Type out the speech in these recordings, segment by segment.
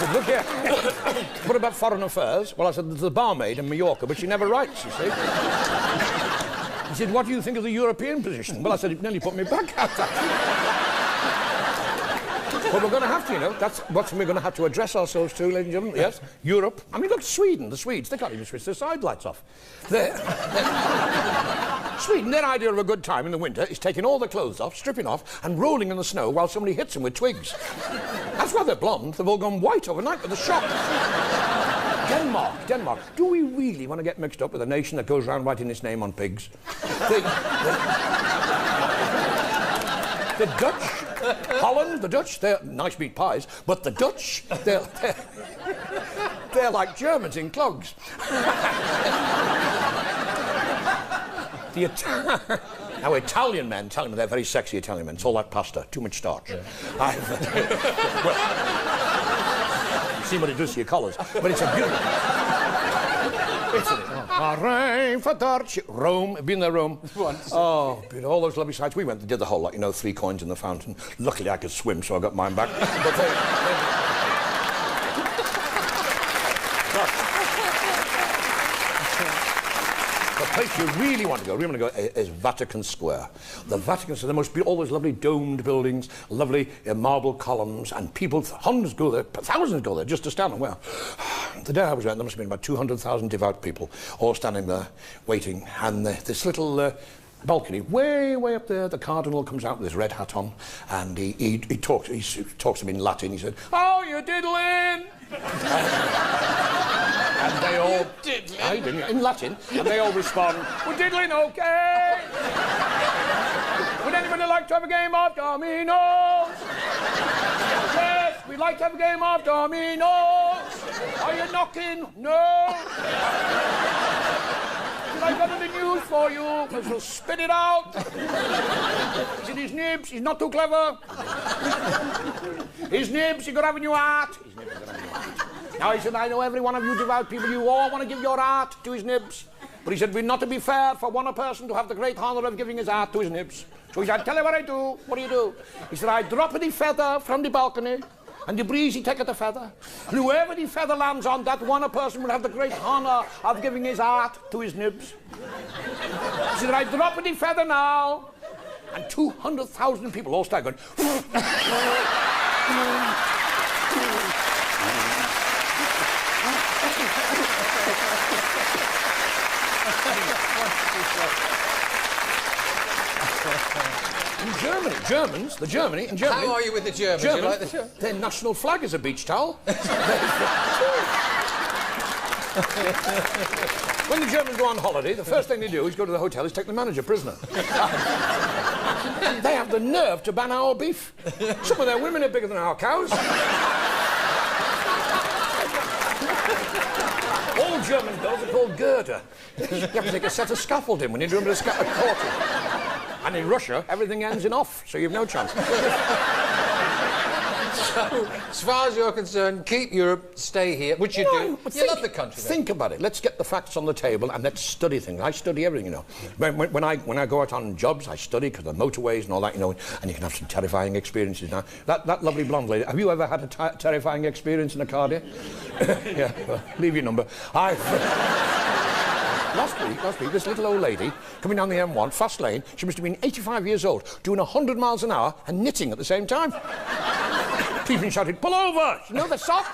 said, look here. What about foreign affairs? Well, I said, there's the barmaid in Mallorca, but she never writes, you see. He said, what do you think of the European position? Well, I said, it nearly put me back out. But we're going to have to, you know, that's what we're going to have to address ourselves to, ladies and gentlemen. Yes, Europe. I mean, look, Sweden, the Swedes, they can't even switch their side lights off. Sweden, their idea of a good time in the winter is taking all their clothes off, stripping off, and rolling in the snow while somebody hits them with twigs. That's why they're blonde. They've all gone white overnight with the shock. Denmark. Do we really want to get mixed up with a nation that goes around writing its name on pigs? The Dutch, Holland, the Dutch, they're nice meat pies, but the Dutch, they're like Germans in clogs. Now, Italian men, they're very sexy Italian men. It's all that pasta, too much starch. Yeah. Well, you see what it does to your collars, but it's a beautiful... Rome, been there, Rome. Oh, all those lovely sights. We went and did the whole lot, you know, 3 coins in the fountain. Luckily, I could swim, so I got mine back. But the place you really want to go is Vatican Square. The Vatican Square, there must be all those lovely domed buildings, lovely marble columns, and people, hundreds go there, thousands go there just to stand. Well, the day I was there must have been about 200,000 devout people all standing there waiting, and this little balcony way up there, the cardinal comes out with his red hat on, and he talks to me in Latin. He said, "Oh, you're diddling!" And they all... Diddling? In Latin. And they all respond, "We're diddling, okay! Would anybody like to have a game of dominoes? Yes, we'd like to have a game of dominoes. Are you knocking? No. I've got any news for you. So spit it out. Is it his nibs? He's not too clever. His nibs, you got to have a new art. His nibs, you got to have a new art. Now, he said, I know every one of you devout people, you all want to give your art to his nibs. But he said, we're not to be fair for one person to have the great honour of giving his art to his nibs. So he said, tell you what I do. What do you do? He said, I drop the feather from the balcony, and the breeze he taketh the feather. And whoever the feather lands on, that one person will have the great honour of giving his art to his nibs. He said, I drop the feather now, and 200,000 people all start going. In Germany, in Germany... How are you with the Germans? You like the... Their national flag is a beach towel. When the Germans go on holiday, the first thing they do is go to the hotel is take the manager prisoner. They have the nerve to ban our beef. Some of their women are bigger than our cows. All German girls are called girder. You have to take a set of scaffolding when you're doing a bit of scaffolding. And in Russia, everything ends in off, so you've no chance. So, as far as you're concerned, keep Europe, stay here, which you do. You love the country. Think about it. Let's get the facts on the table and let's study things. I study everything, you know. When I go out on jobs, I study because of the motorways and all that, you know, and you can have some terrifying experiences now. That lovely blonde lady, have you ever had a terrifying experience in a car, dear? Yeah, well, leave your number. Last week, this little old lady coming down the M1, fast lane, she must have been 85 years old, doing 100 miles an hour and knitting at the same time. People shouted, pull over! You know the socks?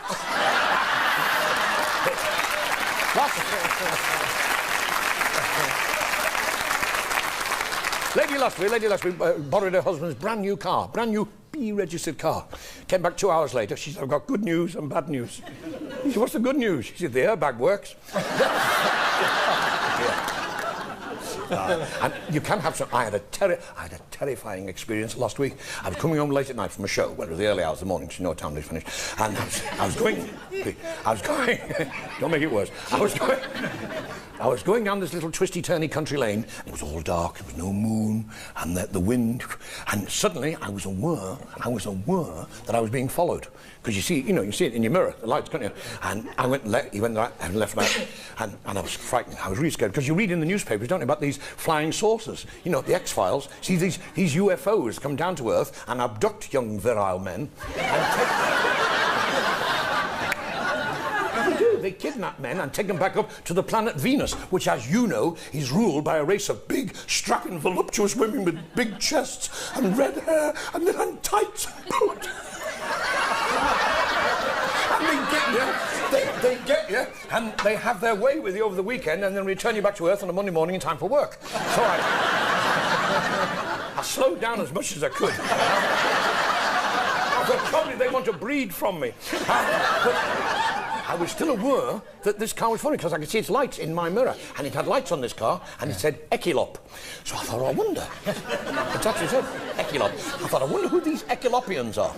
Lady last week borrowed her husband's brand new car, brand new B-registered car. Came back 2 hours later, she said, I've got good news and bad news. He said, what's the good news? She said, the airbag works. And you can have some... I had a terrifying experience last week. I was coming home late at night from a show, well, it was the early hours of the morning, so you know what time they finished. And I was going... Don't make it worse. I was going down this little twisty-turny country lane, and it was all dark, there was no moon, and the wind, and suddenly I was aware that I was being followed. Because you see it in your mirror, the lights, can't you? And I went left, he went right, and left, right, and I was frightened. I was really scared, because you read in the newspapers, don't you, about these flying saucers. You know, the X-Files. See, these UFOs come down to Earth and abduct young, virile men and No, they kidnap men and take them back up to the planet Venus, which, as you know, is ruled by a race of big, strapping, voluptuous women with big chests and red hair and little tights and boots. And they get you, and they have their way with you over the weekend and then return you back to Earth on a Monday morning in time for work. So I slowed down as much as I could. I thought probably they want to breed from me. But I was still aware that this car was funny because I could see its lights in my mirror, and it had lights on this car, and it said Echelop. So I thought, I wonder. It actually said Echelop. I thought, I wonder who these Echelopians are.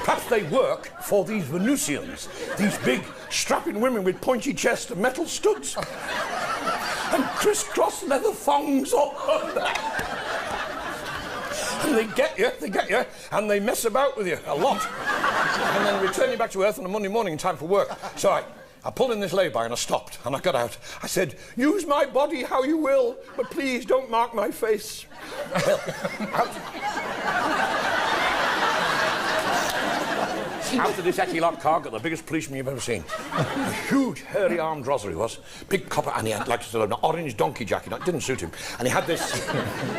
Perhaps they work for these Venusians, these big, strapping women with pointy chests and metal studs, and criss-cross leather thongs all over. And they get you, and they mess about with you a lot. And then return you back to Earth on a Monday morning in time for work. So I pulled in this lay-by and I stopped, and I got out. I said, use my body how you will, but please don't mark my face. Well, out of this Echelop car got the biggest policeman you've ever seen. A huge, hairy-armed drozzer he was. Big copper, and he had like sort of an orange donkey jacket. It didn't suit him. And he had this,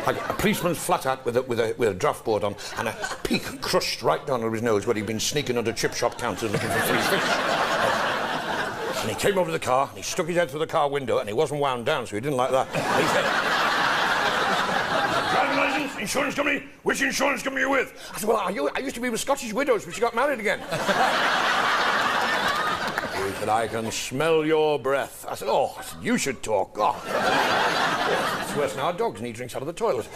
like a policeman's flat hat with a draft board on, and a peak crushed right down over his nose where he'd been sneaking under chip shop counters looking for free fish. And he came over to the car, and he stuck his head through the car window, and he wasn't wound down, so he didn't like that. And he said, driving licence, insurance company, which insurance company are you with? I said, well, I used to be with Scottish Widows, but she got married again. He said, I can smell your breath. I said, oh, you should talk. Oh. It's worse than our dogs, and he drinks out of the toilet.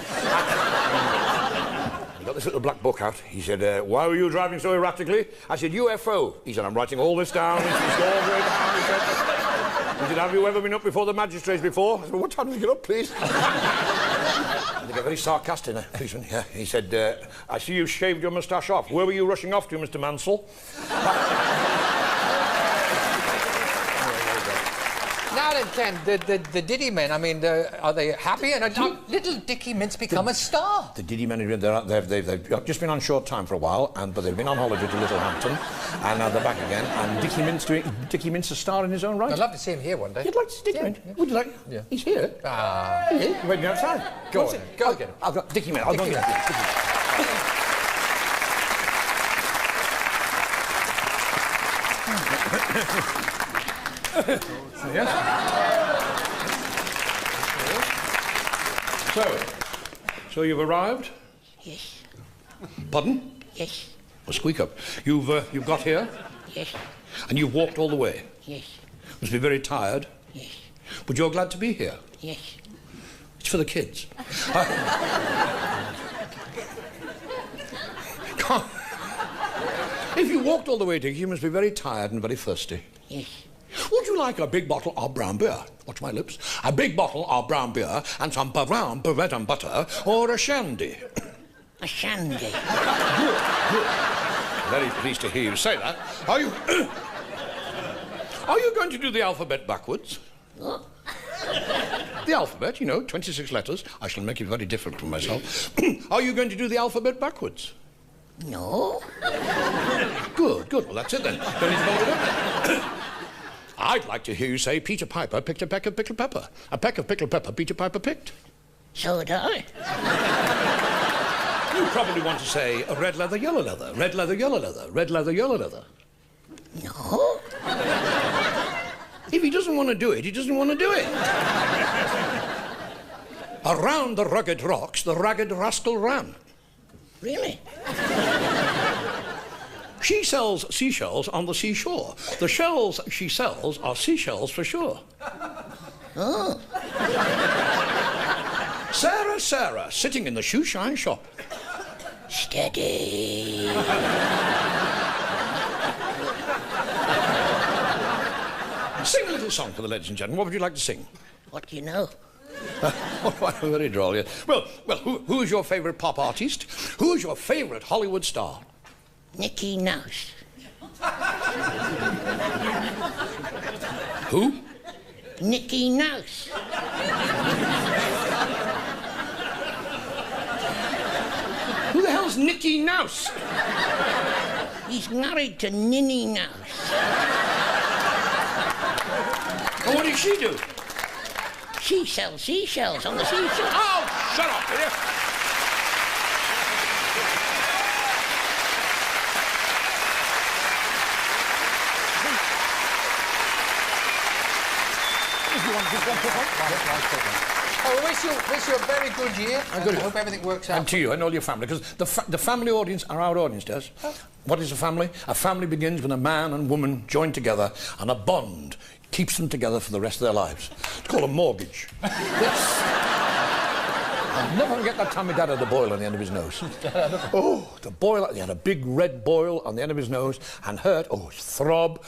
He got this little black book out. He said, why were you driving so erratically? I said, UFO. He said, I'm writing all this down. He said, have you ever been up before the magistrates before? I said, well, what time did you get up, please? They get very sarcastic, policeman. Yeah. He said, I see you shaved your moustache off. Where were you rushing off to, Mr. Mansell? Now then, Ken, the Diddy men, I mean, are they happy? And little Dickie Mint's become a star. The Diddy men, they've just been on short time for a while, but they've been on holiday to Littlehampton, and now they're back again. And Dickie Mint's a star in his own right. I'd love to see him here one day. You'd like to see Dickie Mint? Yeah. Would you like? Yeah. He's here. He's waiting outside. Go on. Go get him. I've got Dickie Mint. I'll go and get him. Yes. So you've arrived? Yes. Pardon? Yes. Well, squeak up. You've got here? Yes. And you've walked all the way? Yes. Must be very tired? Yes. But you're glad to be here? Yes. It's for the kids. If you walked all the way, Dick, you must be very tired and very thirsty. Yes. Would you like a big bottle of brown beer? Watch my lips. A big bottle of brown beer and some brown bread and butter, or a shandy? A shandy. Good, good. Very pleased to hear you say that. Are you... Are you going to do the alphabet backwards? What? The alphabet, you know, 26 letters. I shall make it very different from myself. Are you going to do the alphabet backwards? No. Good, good. Well, that's it then. Don't need to bother with that. I'd like to hear you say Peter Piper picked a peck of pickled pepper. A peck of pickled pepper Peter Piper picked. So would I. You probably want to say red leather, yellow leather, red leather, yellow leather, red leather, yellow leather. No. If he doesn't want to do it, he doesn't want to do it. Around the rugged rocks, the ragged rascal ran. Really? She sells seashells on the seashore. The shells she sells are seashells for sure. Oh. Sarah, Sarah, sitting in the shoe shine shop. Steady. Sing a little song for the ladies and gentlemen. What would you like to sing? What do you know? Very droll, yes. Well, who's your favourite pop artist? Who's your favourite Hollywood star? Nicky Mouse. Who? Nicky Mouse. Who the hell's Nicky Mouse? He's married to Ninny Mouse. And what did she do? She sells seashells on the seashore. Oh, shut up, will you? Oh, wish you a very good year. I hope everything works out. And to you and all your family, because the family audience are our audience, Des. What is a family? A family begins when a man and woman join together, and a bond keeps them together for the rest of their lives. It's called a mortgage. Yes. I'll never forget that time my dad had a boil on the end of his nose. Oh, the boil, he had a big red boil on the end of his nose and hurt. Oh, throb.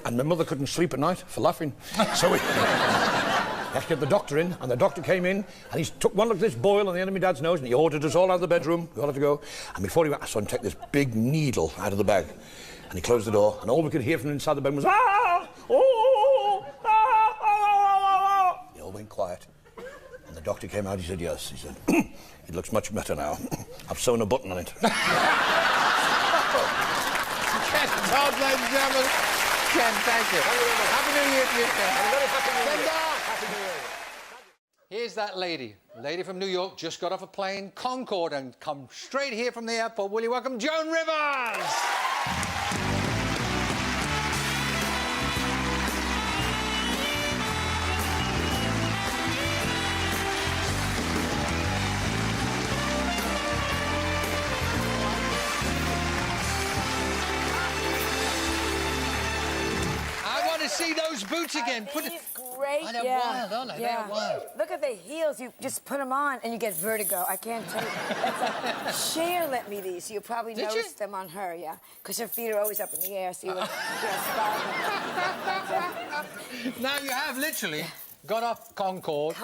And my mother couldn't sleep at night for laughing. So we had to get the doctor in, and the doctor came in, and he took one look at this boil on the end of my dad's nose, and he ordered us all out of the bedroom. We all had to go. And before he went, I saw him take this big needle out of the bag. And he closed the door, and all we could hear from inside the bed was, ah! Oh! Ah! Ah! Ah! They all went quiet. And the doctor came out, he said, yes. He said, it looks much better now. I've sewn a button on it. Ken Dodd, ladies and gentlemen. Ken, thank you. Happy New Year to you, Ken. Happy New Year. Happy New Year. Here's that lady. A lady from New York, just got off a plane, Concorde, and come straight here from the airport. Will you welcome Joan Rivers? See those boots again. Put it. Great. Oh, they're wild, aren't they? Yeah. They're wild. Look at the heels. You just put them on and you get vertigo. I can't tell you. Cher lent me these. You probably noticed them on her, yeah? Because her feet are always up in the air, so you would Now you have literally got off Concorde,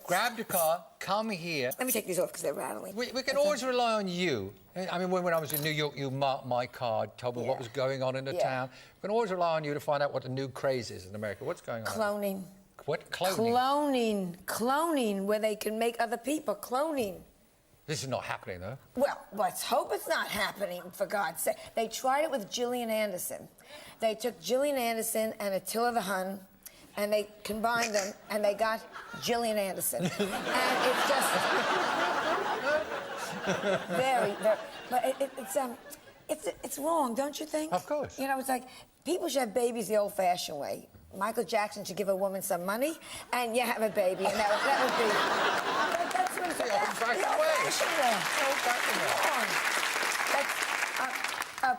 grabbed your car, come here. Let me take these off because they're rattling. We can always rely on you. I mean, when I was in New York, you marked my card, told me what was going on in the town. We can always rely on you to find out what the new craze is in America. What's going on? Cloning. What? Cloning? Cloning, where they can make other people. Cloning. This is not happening, though. Well, let's hope it's not happening, for God's sake. They tried it with Gillian Anderson. They took Gillian Anderson and Attila the Hun, and they combined them, and they got Gillian Anderson. And it's just very, but it's wrong, don't you think? Of course. You know, it's like people should have babies the old-fashioned way. Michael Jackson should give a woman some money, and you have a baby, and that would be. That's what the old-fashioned way.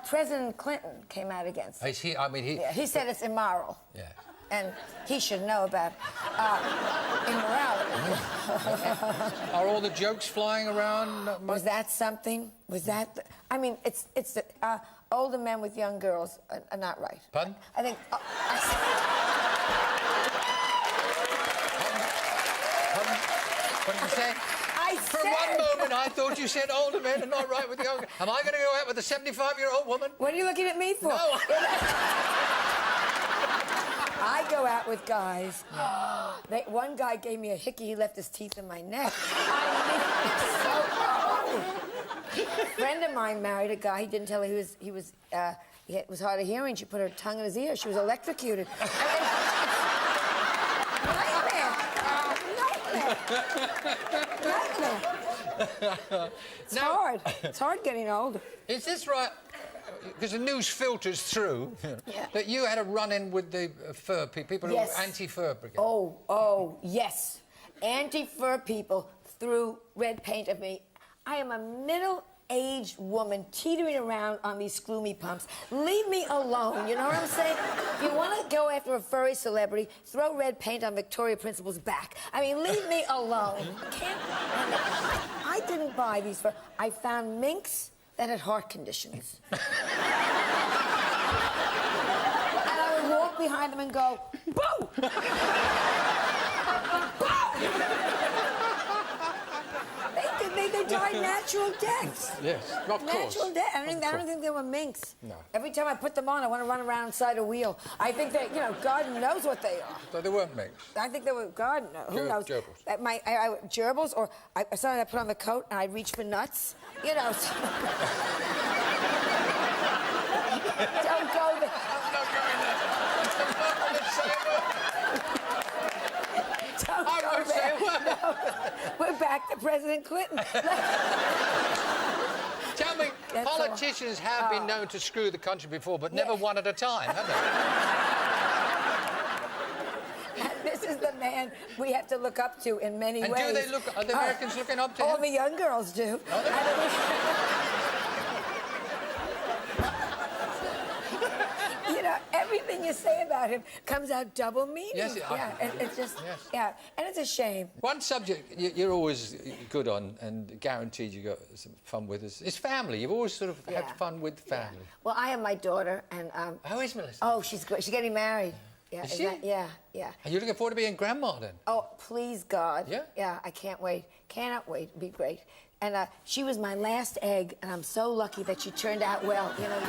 President Clinton came out against it. He said it's immoral. Yeah. And he should know about immorality. Are all the jokes flying around? Was that something? Was that? I mean, it's older men with young girls are not right. Pardon? I think. Pardon? What did you say? For one moment, I thought you said older men are not right with young. Am I going to go out with a 75-year-old woman? What are you looking at me for? No. I go out with guys. One guy gave me a hickey. He left his teeth in my neck. A friend of mine married a guy. He didn't tell her he was hard of hearing. She put her tongue in his ear. She was electrocuted. Nightmare. It's hard. It's hard getting older. Is this right? Because the news filters through that you had a run-in with the fur people who were anti-fur brigade. Oh, yes. Anti-fur people threw red paint at me. I am a middle-aged woman teetering around on these gloomy pumps. Leave me alone, you know what I'm saying? If you want to go after a furry celebrity, throw red paint on Victoria Principal's back. I mean, leave me alone. I didn't buy these fur. I found minks that had heart conditions. And I would walk behind them and go, boo! They died natural deaths. Yes, of course. Natural death. I don't think they were minks. No. Every time I put them on, I want to run around inside a wheel. I think that, God knows what they are. So they weren't minks? I think they were, God knows. Who knows? Gerbils. Gerbils, or sometimes I put on the coat and I'd reach for nuts. Don't go there. I'm not going there. We're back to President Clinton. Tell me, That's politicians have been known to screw the country before, but never one at a time, have they? And this is the man we have to look up to in many ways. And do they look? Are the Americans looking up to him? All the young girls do. You know, everything you say about him comes out double meaning. Yes, and it's just, yes. and it's a shame. One subject you're always good on and guaranteed you got some fun with is family. You've always sort of had fun with family. Yeah. Well, I have my daughter, and How is Melissa? oh, she's great. She's getting married. Yeah, Is she? Yeah. Are you looking forward to being grandma then? Oh, please God. Yeah? Yeah, I can't wait. Cannot wait. It'd be great. And she was my last egg, and I'm so lucky that she turned out well. You know.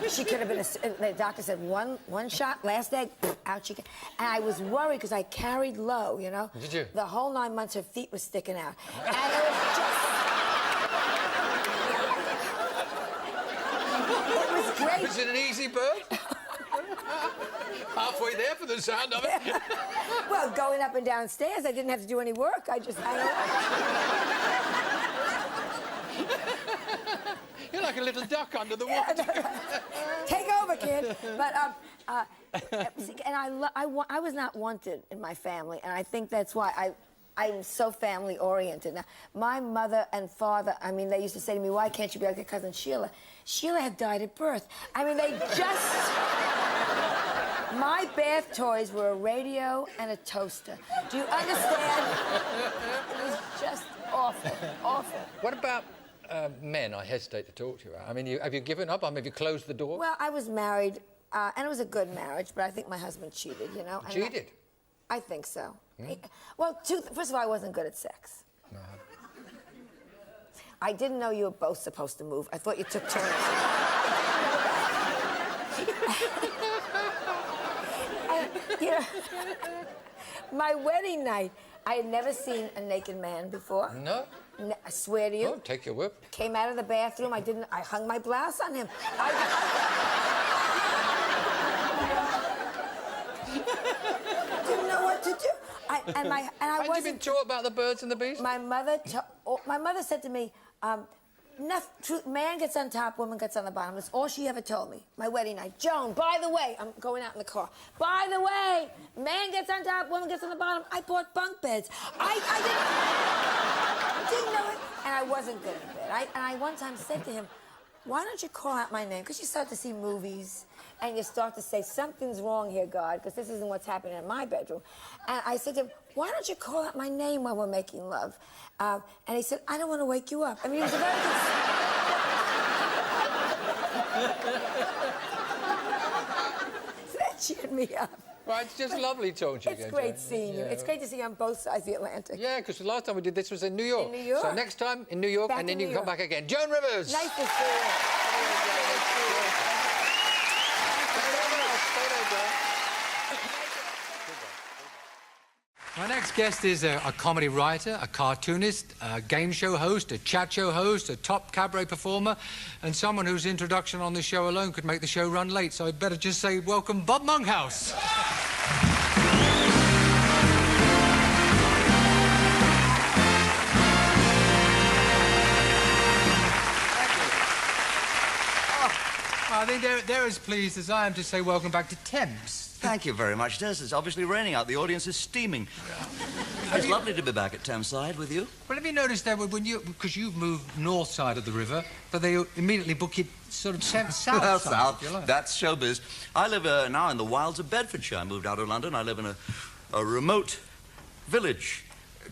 She could have been the doctor said one shot, last egg, out she came. And I was worried because I carried low, you know. Did you? The whole 9 months her feet were sticking out. And it was just... It was great. Was it an easy birth? Halfway there for the sound of it. Well, going up and down stairs, I didn't have to do any work. You're like a little duck under the water. Take over, kid. But and I was not wanted in my family, and I think that's why I'm so family oriented. Now, my mother and father, I mean, they used to say to me, "Why can't you be like your cousin Sheila?" Sheila had died at birth. I mean, they just. My bath toys were a radio and a toaster. Do you understand? It was just awful, awful. What about men? I hesitate to talk to you about. I mean, have you given up? I mean, have you closed the door? Well, I was married, and it was a good marriage, but I think my husband cheated, you know? Cheated? I think so. Well, first of all, I wasn't good at sex. No. I didn't know you were both supposed to move. I thought you took turns. You know, my wedding night, I had never seen a naked man before. No? I swear to you. Oh, take your whip. Came out of the bathroom, I hung my blouse on him. Didn't know what to do. Had you been taught about the birds and the bees? My mother said to me, man gets on top, woman gets on the bottom. That's all she ever told me. My wedding night. Joan, by the way, I'm going out in the car. By the way, man gets on top, woman gets on the bottom. I bought bunk beds. I didn't know it, and I wasn't good at bed. I one time said to him, "Why don't you call out my name?" Because you start to see movies, and you start to say, "Something's wrong here, God, because this isn't what's happening in my bedroom." And I said to him, "Why don't you call out my name when we're making love?" And he said, "I don't want to wake you up." I mean, he was a very good... So that cheered me up. Well, it's just lovely talking to you. It's great seeing you. It's great to see you on both sides of the Atlantic. Yeah, because the last time we did this was in New York. In New York. So next time in New York, and then you can come back again. Joan Rivers! Nice to see you. My next guest is a comedy writer, a cartoonist, a game show host, a chat show host, a top cabaret performer, and someone whose introduction on this show alone could make the show run late. So I'd better just say welcome, Bob Monkhouse. I think they're as pleased as I am to say welcome back to Thames. Thank you very much, Des. It's obviously raining out. The audience is steaming. It's lovely to be back at Thameside with you. Well, have you noticed that because you've moved north side of the river, but they immediately book it sort of south side? South. That's showbiz. I live now in the wilds of Bedfordshire. I moved out of London. I live in a remote village.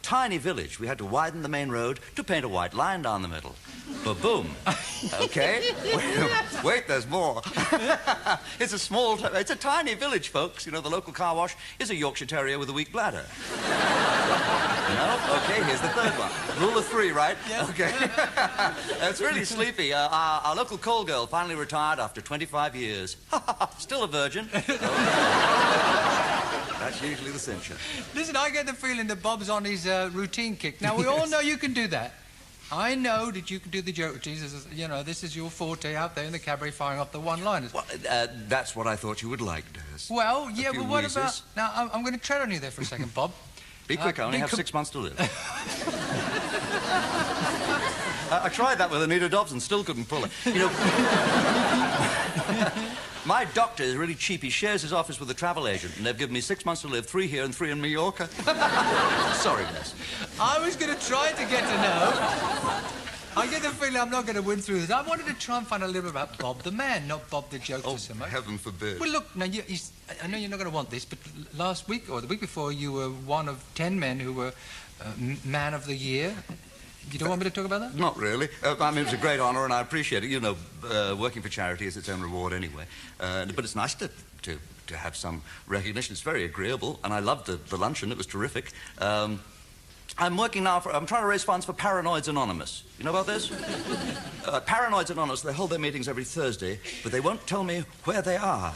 Tiny village. We had to widen the main road to paint a white line down the middle. Ba-boom. Okay? Wait, there's more. It's a tiny village, folks. You know, the local car wash is a Yorkshire Terrier with a weak bladder. No? Okay, here's the third one. Rule of 3, right? Yeah. Okay. It's really sleepy. Our local call girl finally retired after 25 years. Still a virgin. That's usually the cincher. Listen, I get the feeling that Bob's on his routine kick. Now, we all know you can do that. I know that you can do the joke routines. You know, this is your forte out there in the cabaret firing off the one-liners. Well, that's what I thought you would like, Des. Well, yeah, but what about... Now, I'm going to tread on you there for a second, Bob. Be quick, I only have 6 months to live. I tried that with Anita Dobbs and still couldn't pull it. You know, my doctor is really cheap. He shares his office with a travel agent, and they've given me 6 months to live, 3 here and 3 in Mallorca. Sorry, miss. I was going to try to get to know. I get the feeling I'm not going to win through this. I wanted to try and find a little bit about Bob the man, not Bob the jokester so much. Heaven forbid. Well, look, now, I know you're not going to want this, but last week, or the week before, you were one of 10 men who were Man of the Year. You don't want me to talk about that? Not really. I mean, it was a great honour, and I appreciate it. You know, working for charity is its own reward anyway. But it's nice to have some recognition. It's very agreeable, and I loved the luncheon. It was terrific. I'm working now I'm trying to raise funds for Paranoids Anonymous. You know about this? Paranoids Anonymous, they hold their meetings every Thursday, but they won't tell me where they are.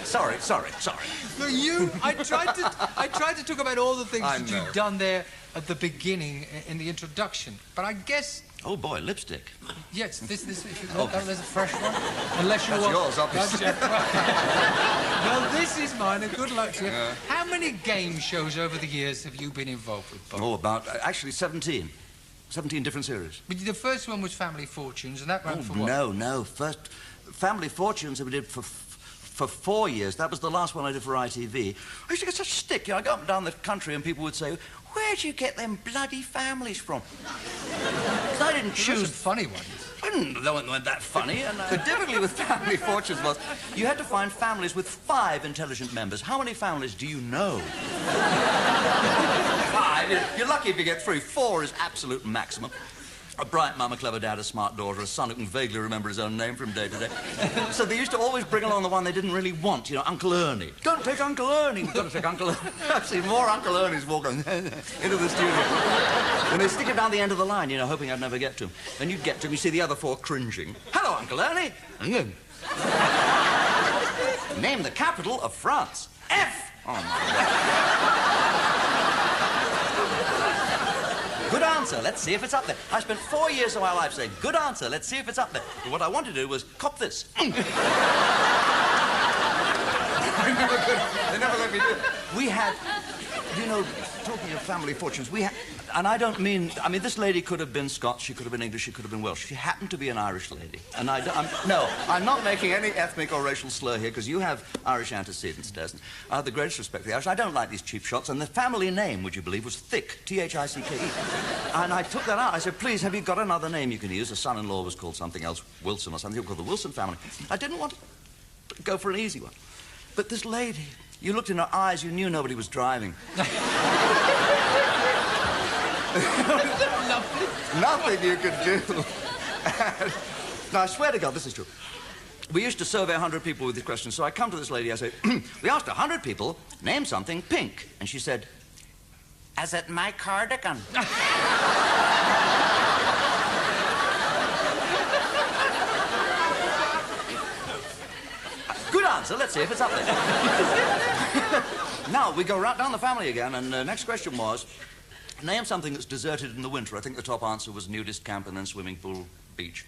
Sorry. Look, I tried to talk about all the things that you've done there at the beginning in the introduction, but I guess... Oh, boy, lipstick. Yes, this if you look, there's a fresh one. Unless you want... yours, obviously. Well, this is mine, and good luck to you. How many game shows over the years have you been involved with, Bob? Oh, about, actually, 17. 17 different series. But the first one was Family Fortunes, and that ran for what? No. First, Family Fortunes we did for 4 years. That was the last one I did for ITV. I used to get such stick. You know, I go up and down the country and people would say, where'd you get them bloody families from? Because I didn't choose... Some funny ones. They weren't that funny. And the difficulty with Family Fortunes was you had to find families with 5 intelligent members. How many families do you know? 5. You're lucky if you get 3. 4 is absolute maximum. A bright mum, a clever dad, a smart daughter, a son who can vaguely remember his own name from day to day. So they used to always bring along the one they didn't really want, you know, Uncle Ernie. Don't take Uncle Ernie. You've got to take Uncle Ernie. I've seen more Uncle Ernies walking into the studio. And they stick him down the end of the line, you know, hoping I'd never get to him. And you'd get to him, you see the other 4 cringing. Hello, Uncle Ernie. Name the capital of France. F. Oh, my God. Good answer, let's see if it's up there. I spent 4 years of my life saying, good answer, let's see if it's up there. But what I wanted to do was cop this. They never let me do it. We had, you know, talking of Family Fortunes, we had, and I don't mean, this lady could have been Scots, she could have been English, she could have been Welsh. She happened to be an Irish lady. And no, I'm not making any ethnic or racial slur here, because you have Irish antecedents, Desmond. I have the greatest respect for the Irish. I don't like these cheap shots, and the family name, would you believe, was Thick, T-H-I-C-K-E. And I took that out. I said, please, have you got another name you can use? The son-in-law was called something else, Wilson or something. They were called the Wilson family. I didn't want to go for an easy one. But this lady, you looked in her eyes, you knew nobody was driving. Nothing you could do. Now, I swear to God, this is true. We used to survey 100 people with this question, so I come to this lady, I say, we asked 100 people, name something pink. And she said, is it my cardigan? Good answer, let's see if it's up there. Now, we go right down the family again, and the next question was, name something that's deserted in the winter. I think the top answer was nudist camp and then swimming pool, beach.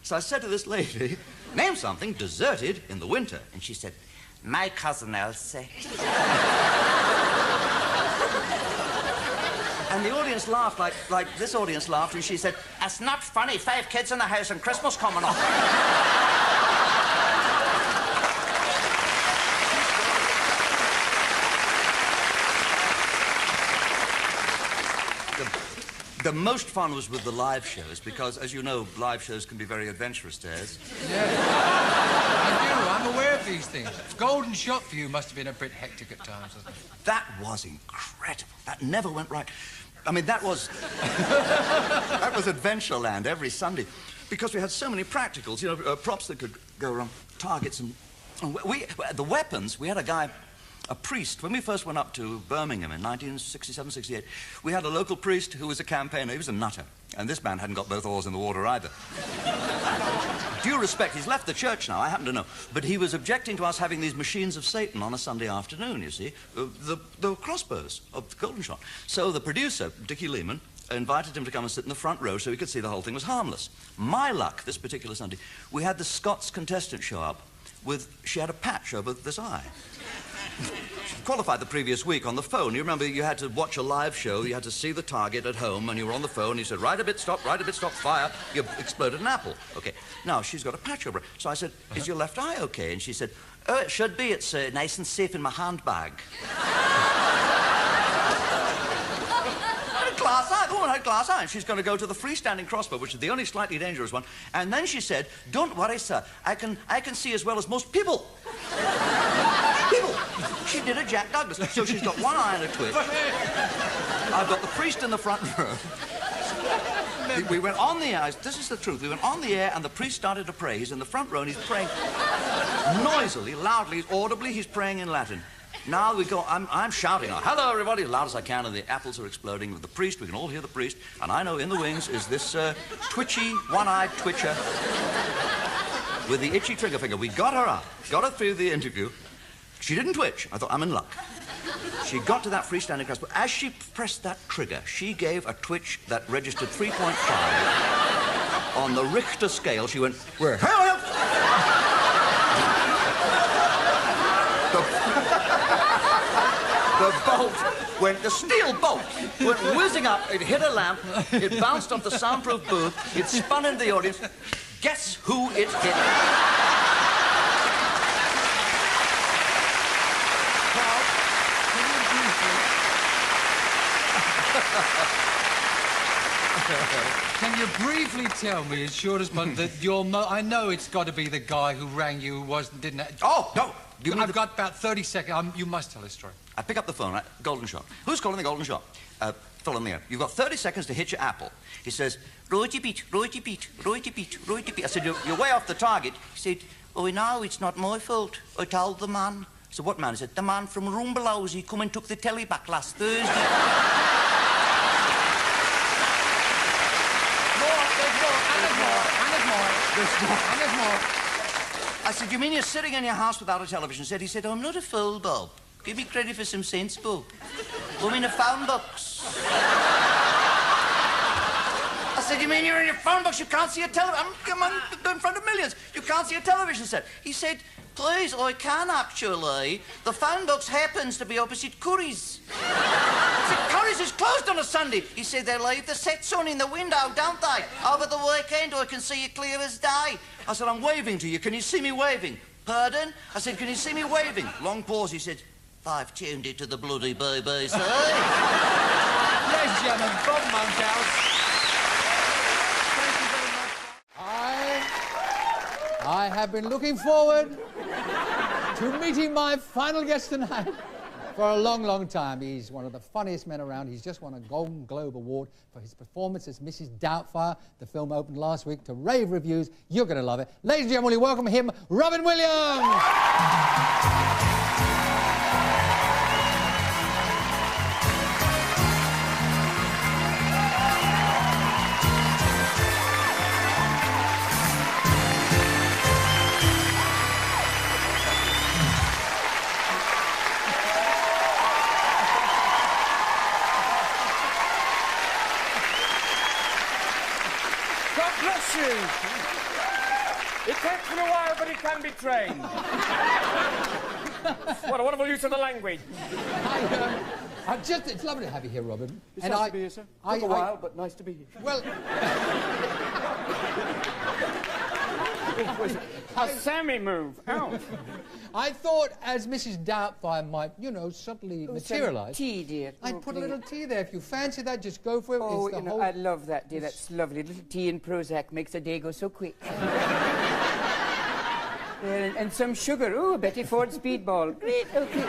So I said to this lady, name something deserted in the winter. And she said, my cousin Elsie. And the audience laughed like this audience laughed, and she said, it's not funny, 5 kids in the house and Christmas coming up. The most fun was with the live shows, because, as you know, live shows can be very adventurous, Des. Yeah, I do. I'm aware of these things. Golden Shot for you must have been a bit hectic at times, wasn't it? That was incredible. That never went right. That was... that was Adventureland every Sunday, because we had so many practicals, you know, props that could go around, targets, and the weapons, we had a guy... A priest. When we first went up to Birmingham in 1967, 68, we had a local priest who was a campaigner. He was a nutter. And this man hadn't got both oars in the water either. Due respect, he's left the church now, I happen to know. But he was objecting to us having these machines of Satan on a Sunday afternoon, you see. The crossbows of the Golden Shot. So the producer, Dickie Lehman, invited him to come and sit in the front row so he could see the whole thing was harmless. My luck, this particular Sunday, we had the Scots contestant show up she had a patch over this eye. She qualified the previous week on the phone. You remember you had to watch a live show, you had to see the target at home, and you were on the phone, you said, right a bit, stop, fire. You exploded an apple. Okay. Now, she's got a patch over it. So I said, is your left eye okay? And she said, oh, it should be. It's nice and safe in my handbag. Glass eye. The woman had glass eye, and she's going to go to the freestanding crossbow, which is the only slightly dangerous one. And then she said, don't worry, sir. I can see as well as most people. People. She did a Jack Douglas. So she's got one eye and a twitch. I've got the priest in the front row. We went on the air. This is the truth. We went on the air, and the priest started to pray. He's in the front row, and he's praying noisily, loudly, audibly. He's praying in Latin. Now we go, I'm shouting out, hello, everybody, as loud as I can, and the apples are exploding with the priest. We can all hear the priest. And I know in the wings is this twitchy, one-eyed twitcher with the itchy trigger finger. We got her up, got her through the interview. She didn't twitch. I thought, I'm in luck. She got to that freestanding crossbow. As she pressed that trigger, she gave a twitch that registered 3.5. On the Richter scale, she went, where? Help! The bolt went, the steel bolt went whizzing up. It hit a lamp. It bounced off the soundproof booth. It spun into the audience. Guess who it hit? Can you briefly tell me, as short as possible, that I know it's got to be the guy who rang you who didn't... Oh, no. I've got about 30 seconds. You must tell a story. I pick up the phone, right? Golden Shot. Who's calling the Golden Shot? Fill in the air. You've got 30 seconds to hit your apple. He says, roity beat, roity beat, roity beat, roity beat. I said, you're way off the target. He said, oh, no, it's not my fault. I told the man. I said, what man? He said, the man from room below. He come and took the telly back last Thursday. There's more. I said, you mean you're sitting in your house without a television set? He said, I'm not a fool, Bob. Give me credit for some sense, Bob. I'm in a phone box. I said, you mean you're in your phone box? You can't see a television? I'm in front of millions. You can't see a television set. He said, please, I can actually. The phone box happens to be opposite Curry's. I said, Curry's is closed on a Sunday. He said, they leave the sets on in the window, don't they? Over the weekend, I can see you clear as day. I said, I'm waving to you. Can you see me waving? Pardon? I said, can you see me waving? Long pause. He said, I've tuned it to the bloody BBC. Ladies and gentlemen, Bob Monkhouse. Thank you very much. I have been looking forward to meeting my final guest tonight for a long, long time. He's one of the funniest men around. He's just won a Golden Globe Award for his performance as Mrs. Doubtfire. The film opened last week to rave reviews. You're going to love it. Ladies and gentlemen, welcome him, Robin Williams. It takes me a while, but it can be trained. What a wonderful use of the language. It's lovely to have you here, Robin. It's nice to be here, sir. Took a while, but nice to be here. Well... A semi-move out. I thought, as Mrs. Doubtfire might, subtly materialise... Tea, dear. I'd put a little tea there. If you fancy that, just go for it. Oh, I love that, dear. That's lovely. A little tea and Prozac makes the day go so quick. And some sugar. Oh, Betty Ford speedball. Great, okay.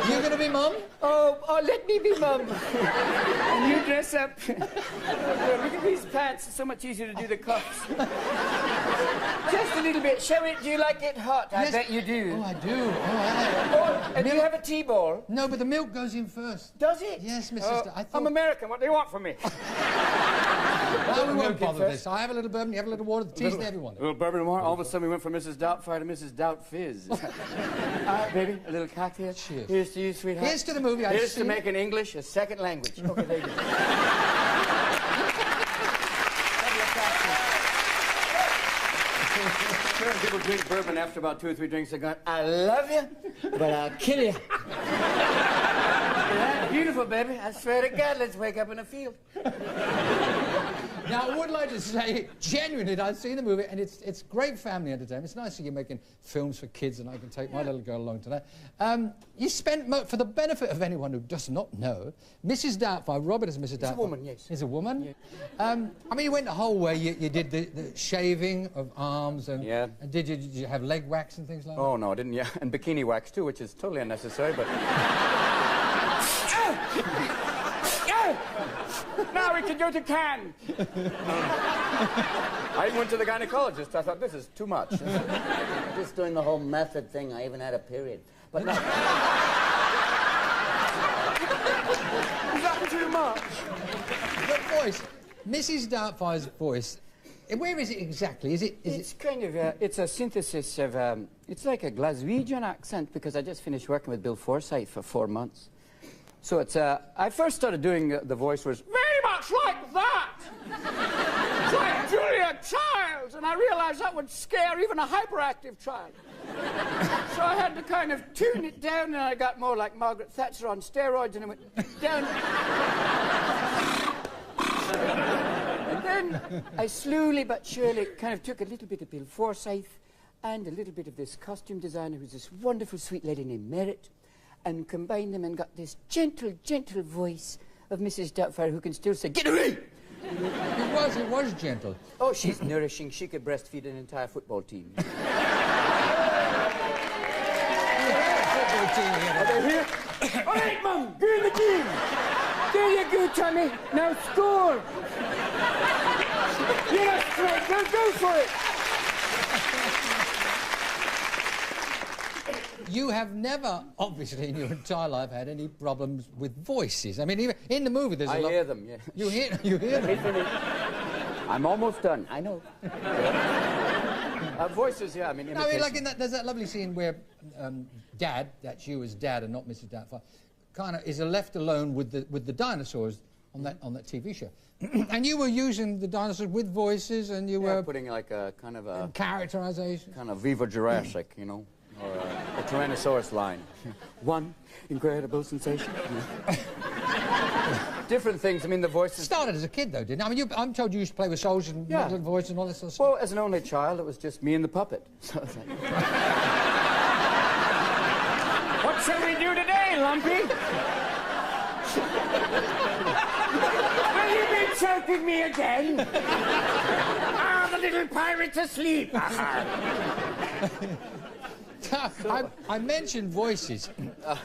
You going to be mum? Oh, let me be mum. And you dress up. Look at these pants. It's so much easier to do the cuffs. Just a little bit. Shall we? Do you like it hot? Yes. I bet you do. Oh, I do. And do you have a tea ball? No, but the milk goes in first. Does it? Yes, Mrs. I'm American. What do you want from me? Well, we won't bother with this. I have a little bourbon, you have a little water, the tea's to everyone. A little bourbon and water. All of a sudden we went from Mrs. Doubtfire to Mrs. Doubt Fizz. All right, baby, a little cocktail. Cheers. Here's to you, sweetheart. Here's to the movie. Here's to making English a second language. Okay, there you go. people drink bourbon after about 2 or 3 drinks. They're going, I love you, but I'll kill you. Yeah, beautiful, baby. I swear to God, let's wake up in a field. Now, I would like to say, genuinely, I've seen the movie, and it's great family entertainment. It's nice that you're making films for kids, and I can take my little girl along to that. You spent, for the benefit of anyone who does not know, Mrs. Doubtfire, Robert is Mrs. Doubtfire. It's a woman, yes. Is a woman? Yeah. I mean, you went the whole way. You did the shaving of arms, and, yeah. And did you have leg wax and things like that? Oh, no, I didn't, yeah. And bikini wax, too, which is totally unnecessary, but... Now we can go to Cannes. I even went to the gynecologist. I thought, this is too much. Just doing the whole method thing. I even had a period. But no. Is that too much? The voice, Mrs. Doubtfire's voice, where is it exactly? It's kind of, it's a synthesis of, it's like a Glaswegian accent, because I just finished working with Bill Forsyth for 4 months. So it's, I first started doing the voice was very much like that. It's like Julia Childs, and I realized that would scare even a hyperactive child. So I had to kind of tune it down, and I got more like Margaret Thatcher on steroids, and it went down. And then I slowly but surely kind of took a little bit of Bill Forsyth and a little bit of this costume designer who's this wonderful sweet lady named Merritt, and combined them and got this gentle, gentle voice of Mrs. Doubtfire who can still say, "Get away!" It was gentle. Oh, she's nourishing. She could breastfeed an entire football team. Are they here? All right, Mum, go in the team. There you go, Tommy. Now score. You're a strike. Now go for it. You have never, obviously, in your entire life, had any problems with voices. I mean, even in the movie, there's a lot... I hear them, yeah. You hear them? I'm almost done. I know. Voices, yeah, I mean, No, I mean, like in that, there's that lovely scene where Dad, that's you as Dad and not Mrs. Doubtfire, kind of is left alone with the dinosaurs on that TV show. And you were using the dinosaurs with voices, and you were... putting like a kind of a... Characterization. Kind of Viva Jurassic, you know? Or a Tyrannosaurus line. One incredible sensation. Different things. I mean, the voices... Started as a kid, though, didn't it? I mean, I'm told you used to play with soldiers and little voice and all this sort of stuff. Well, as an only child, it was just me and the puppet. So it's like... What shall we do today, Lumpy? Will you be choking me again? Ah, the little pirate's asleep. I mentioned voices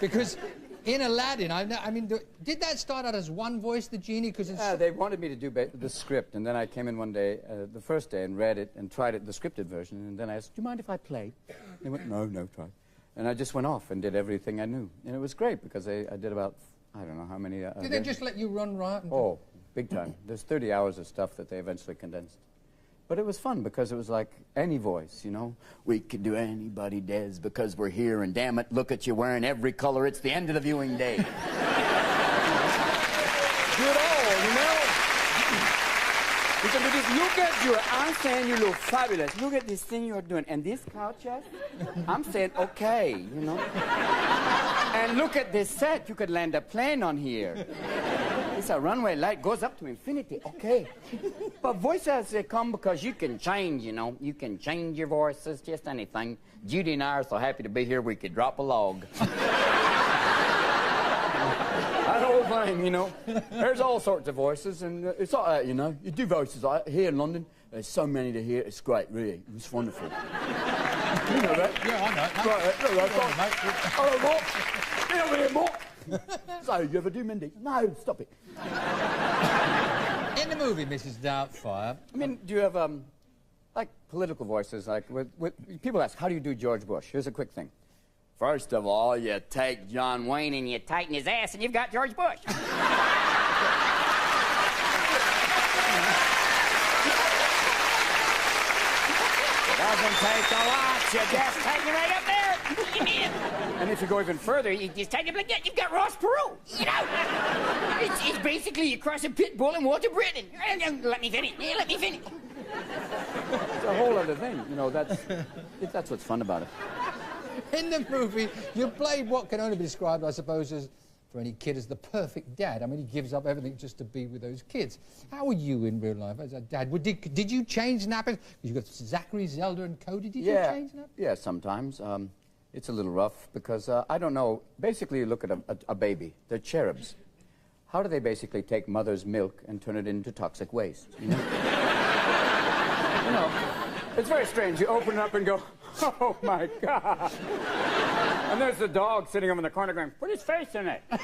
because in Aladdin, I mean, did that start out as one voice, the genie? Because they wanted me to do the script, and then I came in one day, the first day, and read it and tried it, the scripted version, and then I asked, "Do you mind if I play?" They went, "No, try." And I just went off and did everything I knew, and it was great because I did about, I don't know how many. Did they just let you run riot? Oh, big time. There's 30 hours of stuff that they eventually condensed. But it was fun because it was like any voice, you know. We could do anybody Des because we're here, and damn it, look at you wearing every color. It's the end of the viewing day. Do it all, you know. You can do this. Look at you. I'm saying you look fabulous. Look at this thing you're doing. And this couch, I'm saying, okay, you know. And look at this set. You could land a plane on here. It's a runway light, goes up to infinity, okay. But voices, they come because you can change, you know. You can change your voices, just anything. Judy and I are so happy to be here, we could drop a log. That whole thing, you know. There's all sorts of voices, and it's all, you know, you do voices. Here in London, there's so many to hear, it's great, really. It's wonderful. You know that? Yeah, I know. Hello, Mark. Get over here, Mark. So, you ever do Mindy? No, stop it. In the movie, Mrs. Doubtfire... I mean, do you have, like, political voices? Like, people ask, how do you do George Bush? Here's a quick thing. First of all, you take John Wayne and you tighten his ass, and you've got George Bush. It doesn't take a lot. You just take it right up there. And if you go even further, you just take it like that. You've got Ross Perot. You know, it's basically you cross a pit bull and Walter Britton. Let me finish. Let me finish. It's a whole other thing, you know. That's what's fun about it. In the movie, you played what can only be described, I suppose, as, for any kid, as the perfect dad. I mean, he gives up everything just to be with those kids. How were you in real life as a dad? Did you change nappies? You've got Zachary, Zelda, and Cody. Did you change nappies? Yeah, sometimes. It's a little rough because, I don't know, basically you look at a baby. They're cherubs. How do they basically take mother's milk and turn it into toxic waste, you know? You know, it's very strange. You open it up and go, oh, my God. And there's the dog sitting over in the corner going, put his face in it. Hey!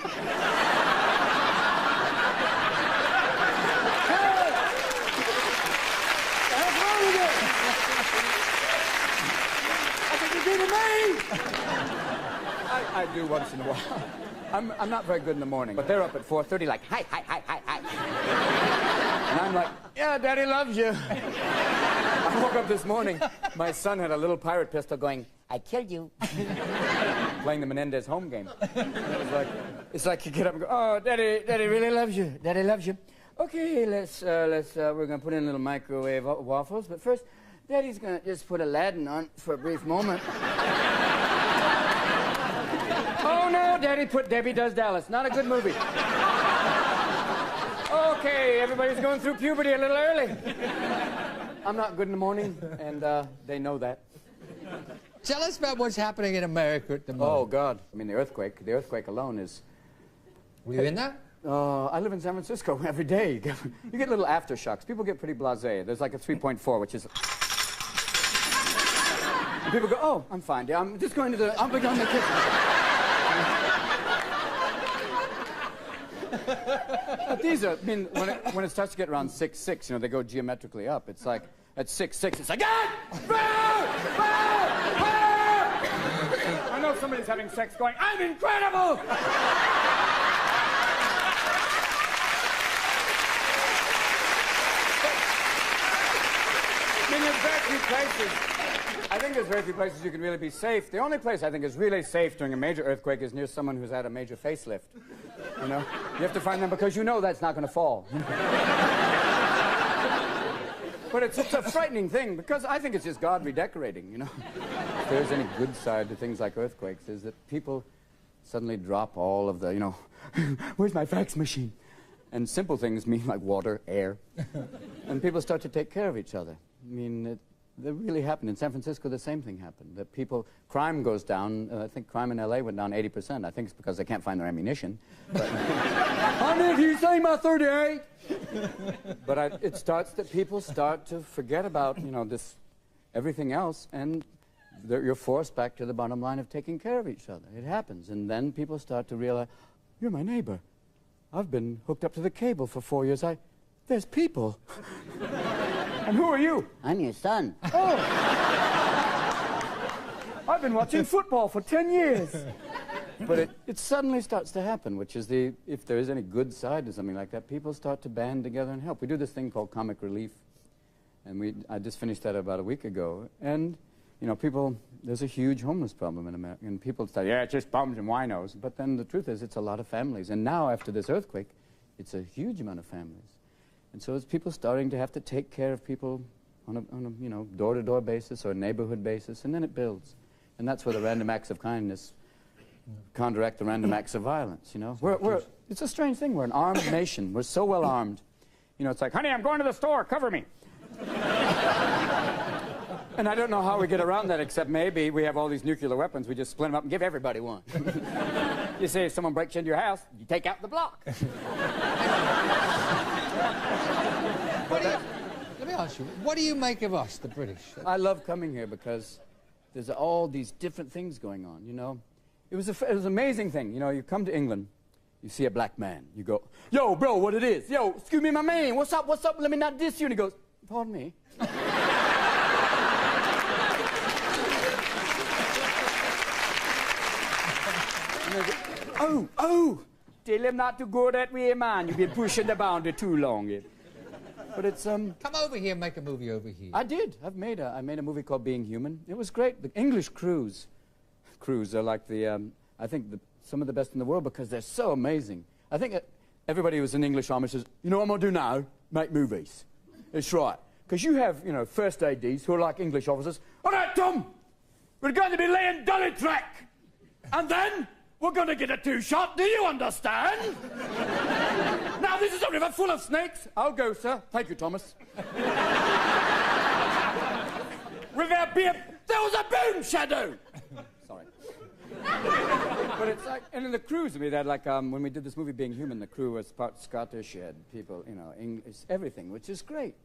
What's wrong with it? I think you did to me. I do once in a while. I'm not very good in the morning, but they're up at 4:30 like, hi. And I'm like, yeah, Daddy loves you. I woke up this morning, my son had a little pirate pistol going, I killed you. Playing the Menendez home game. It's like you get up and go, oh, Daddy really loves you. Daddy loves you. Okay, we're going to put in a little microwave waffles, but first, Daddy's going to just put Aladdin on for a brief moment. Oh, no, Daddy put Debbie Does Dallas. Not a good movie. Okay, everybody's going through puberty a little early. I'm not good in the morning, and they know that. Tell us about what's happening in America at the moment. Oh, God. I mean, the earthquake alone is... Were you in that? I live in San Francisco every day. You get little aftershocks. People get pretty blasé. There's like a 3.4, which is... And people go, oh, I'm fine. I'm just going to the... I'll be going to the kitchen. But these are... I mean, when it starts to get around 6.6, you know, they go geometrically up. It's like, at 6.6, it's like, ah! I know somebody's having sex going, I'm incredible! I mean, there's very few places. I think there's very few places you can really be safe. The only place I think is really safe during a major earthquake is near someone who's had a major facelift. You know? You have to find them because you know that's not going to fall. But it's a frightening thing because I think it's just God redecorating, you know? If there's any good side to things like earthquakes is that people suddenly drop all of the, you know, where's my fax machine? And simple things mean like water, air. And people start to take care of each other. I mean, that really happened. In San Francisco, the same thing happened. That crime goes down. I think crime in L.A. went down 80%. I think it's because they can't find their ammunition. But, honey, if you say my 38. But it starts that people start to forget about, you know, everything else, and you're forced back to the bottom line of taking care of each other. It happens. And then people start to realize, you're my neighbor. I've been hooked up to the cable for 4 years. There's people. And who are you? I'm your son. Oh! I've been watching football for 10 years. But it suddenly starts to happen, which is if there is any good side to something like that, people start to band together and help. We do this thing called comic relief, and I just finished that about a week ago. And, you know, there's a huge homeless problem in America, and people say, yeah, it's just bums and winos. But then the truth is, it's a lot of families. And now, after this earthquake, it's a huge amount of families. And so it's people starting to have to take care of people on a you know, door-to-door basis or a neighborhood basis, and then it builds. And that's where the random acts of kindness counteract the random acts of violence, you know. It's a strange thing. We're an armed nation. We're so well armed. You know, it's like, honey, I'm going to the store. Cover me. And I don't know how we get around that, except maybe we have all these nuclear weapons. We just split them up and give everybody one. You say if someone breaks into your house, you take out the block. Let me ask you, what do you make of us, the British? I love coming here because there's all these different things going on, you know. It was an amazing thing. You know, you come to England, you see a black man. You go, yo, bro, what it is? Yo, excuse me, my man, what's up? Let me not diss you. And he goes, pardon me. Oh, tell him not to go that way, man. You've been pushing the boundary too long. But it's, Come over here and make a movie over here. I did. I made a movie called Being Human. It was great. The English crews are like I think some of the best in the world because they're so amazing. I think everybody who's in English army says, you know what I'm going to do now? Make movies. It's right. Because you have, you know, first ADs who are like English officers. All right, Tom, we're going to be laying dolly track. And then we're going to get a 2-shot. Do you understand? Now, this is a river full of snakes. I'll go, sir. Thank you, Thomas. Will there be a... There was a boom shadow! Sorry. But it's like... And in the crews, we had like, when we did this movie, Being Human, the crew was part Scottish, you had people, you know, English, everything, which is great.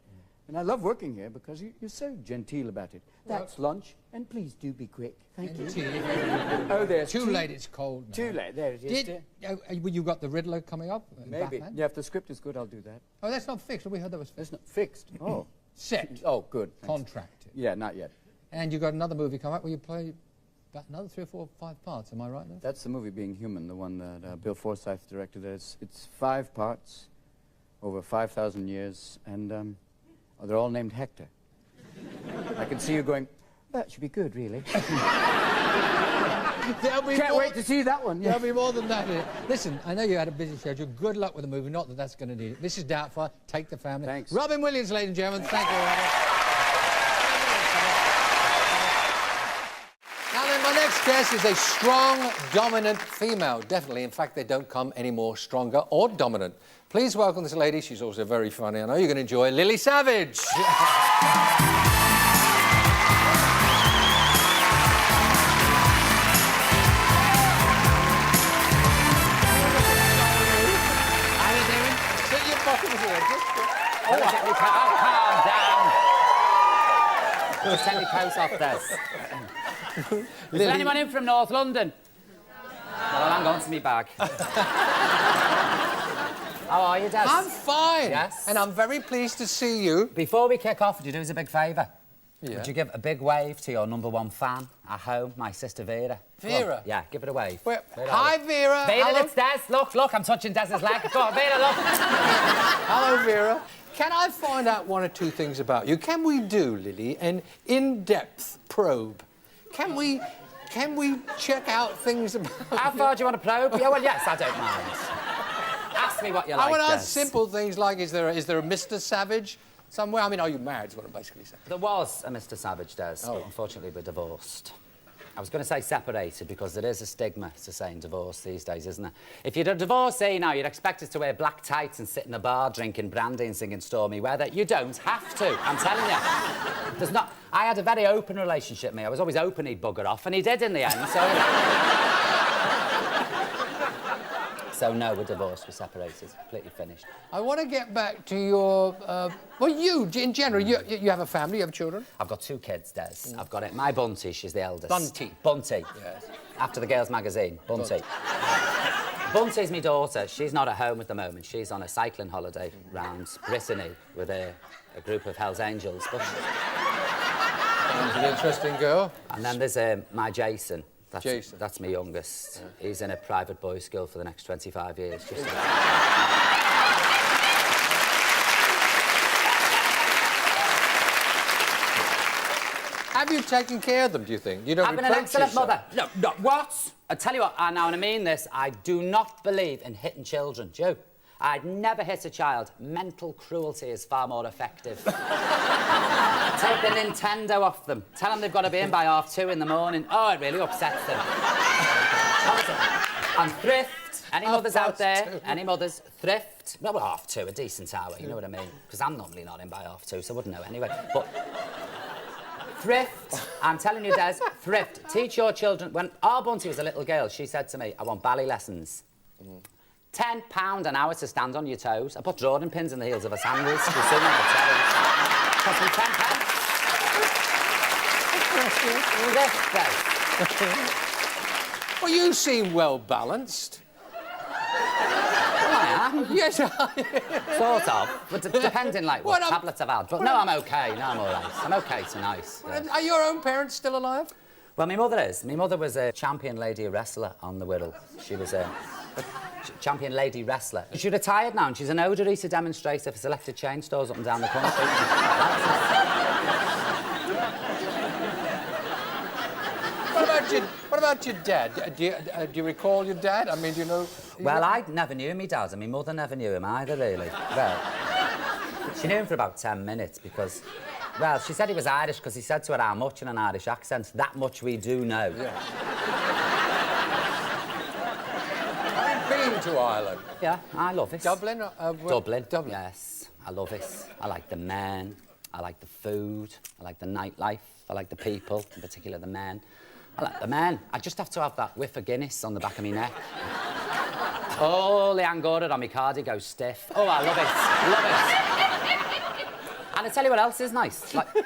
And I love working here because you're so genteel about it. That's lunch, and please do be quick. Thank you. Oh, there's Too late, it's cold now. Too late, there it is. You got the Riddler coming up? Maybe. Batman? Yeah, if the script is good, I'll do that. Oh, that's not fixed. We heard that was It's not fixed. Oh. set. Oh, good. Thanks. Contracted. Yeah, not yet. And you got another movie coming up where you play about another 3 or 4 or 5 parts. Am I right there? That's the movie Being Human, the one that Bill Forsyth directed. It's 5 parts over 5,000 years, and they're all named Hector. I can see you going, that should be good, really. Can't wait to see that one. Yeah. There'll be more than that. Listen, I know you had a busy schedule. Good luck with the movie. Not that that's going to need it. This is Doubtfire. Take the family. Thanks. Robin Williams, ladies and gentlemen. Thank you, Robin. Now then, my next guest is a strong, dominant female. Definitely. In fact, they don't come any more stronger or dominant. Please welcome this lady. She's also very funny. I know you're going to enjoy Lily Savage. Just take your coat off, Des. Is there anyone in from North London? Well, hang on to me bag. How are you, Des? I'm fine. Yes? And I'm very pleased to see you. Before we kick off, would you do us a big favour? Yeah. Would you give a big wave to your #1 fan at home, my sister Vera? Vera? Yeah, give it a wave. Wait, hi, Vera. Vera, Hello. it's Des. Look, I'm touching Des's leg. Go on, Vera, look. Hello, Vera. Can I find out 1 or 2 things about you? Can we do, Lily, an in-depth probe? Can we check out things about How far do you want to probe? Yeah, well, yes, I don't mind. Ask me what you like, I want to Des. ask simple things like, is there a Mr. Savage somewhere? I mean, are you married is what I'm basically saying. There was a Mr. Savage, Des, Oh. but unfortunately we're divorced. I was going to say separated because there is a stigma to saying divorce these days, isn't there? If you're a divorcee now, you'd expect us to wear black tights and sit in a bar drinking brandy and singing Stormy Weather. You don't have to, I'm telling you. There's not... I had a very open relationship, me. I was always hoping he'd bugger off, and he did in the end, so... So, no, we're divorced, we're separated, completely finished. I want to get back to your... well, you, in general, you have a family, you have children? I've got 2 kids, Des. I've got it. My Bunty, she's the eldest. Bunty? Bunty. Yes. After the Girls' Magazine, Bunty. Bunty's my daughter. She's not at home at the moment. She's on a cycling holiday round Brittany with a group of Hell's Angels. But... Sounds an interesting girl. And then there's my Jason. Jason. That's my youngest. Yeah. He's in a private boys' school for the next 25 years. Just Have you taken care of them, do you think? You don't I've been an excellent mother. No, what? I tell you what, now, and I mean this, I do not believe in hitting children. Do you? I'd never hit a child. Mental cruelty is far more effective. Take the Nintendo off them. Tell them they've got to be in by 2:30 in the morning. Oh, it really upsets them. And thrift. Any mothers out there? Any mothers? Thrift. Well, 2:30, a decent hour, you know what I mean? Because I'm normally not in by 2:30, so I wouldn't know anyway. But thrift. I'm telling you, Des, thrift. Teach your children. When our Bunty was a little girl, she said to me, I want ballet lessons. £10 an hour to stand on your toes. I put drawing pins in the heels of her sandals to sing on her toes. Cost me £10. Well, you seem well balanced. Well, I am. Yes, sort of. But depending, like, what tablets I've had. But no, I'm OK. No, I'm all right. I'm OK tonight. Well, are your own parents still alive? Well, my mother is. My mother was a champion lady wrestler on the Wirral. She was a... champion lady wrestler. She's retired now and she's an odour eater demonstrator for selected chain stores up and down the country. What about your dad? Do you recall your dad? I mean, do you know... Well, I never knew my dad and my mother never knew him either, really. Well, She knew him for about 10 minutes because, well, she said he was Irish because he said to her how much in an Irish accent. That much we do know. Yeah. Have you been to Ireland? Yeah, I love it. Dublin? Dublin, yes. I love it. I like the men, I like the food, I like the nightlife, I like the people, in particular the men. I like the men. I just have to have that whiff of Guinness on the back of my neck. Oh, the Angora on my cardi goes stiff. Oh, I love it. Love it. And I tell you what else is nice. Like, the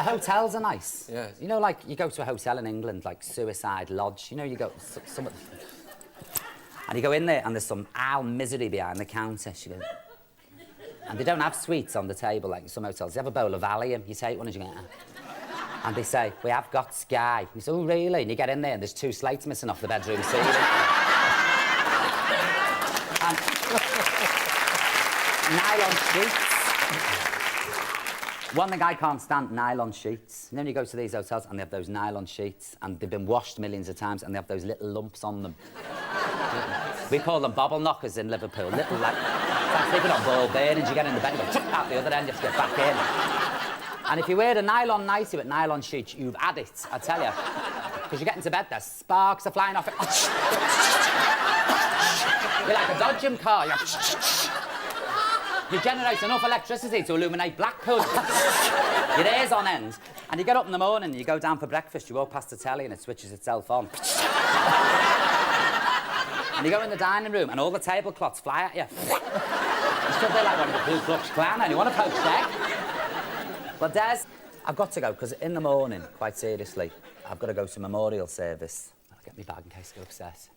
hotels are nice. Yes. You know, like, you go to a hotel in England, like Suicide Lodge. You know, you go... And you go in there, and there's some owl misery behind the counter. She goes... And they don't have sweets on the table like some hotels. They have a bowl of Valium. You take one and you go... And they say, we have got Sky. You say, oh, really? And you get in there and there's 2 slates missing off the bedroom ceiling. And nylon sheets. One thing I can't stand, nylon sheets. And then you go to these hotels and they have those nylon sheets and they've been washed millions of times and they have those little lumps on them. We call them bobble knockers in Liverpool. Little, like sleeping on ball bearings. You get in the bed and go out the other end, you have to get back in. And if you wear a nylon nightie with nylon sheets, you've had it, I tell you. Because you get into bed, the sparks are flying off it. You're like a Dodge gym car. You generate enough electricity to illuminate Blackpool. Your hair's on end. And you get up in the morning, you go down for breakfast, you walk past the telly and it switches itself on. And you go in the dining room and all the tablecloths fly at you. You stood there like one of the Ku Klux Klan and you want to poach egg. But Des, I've got to go, because in the morning, quite seriously, I've got to go to memorial service. I'll get my bag in case I get upset.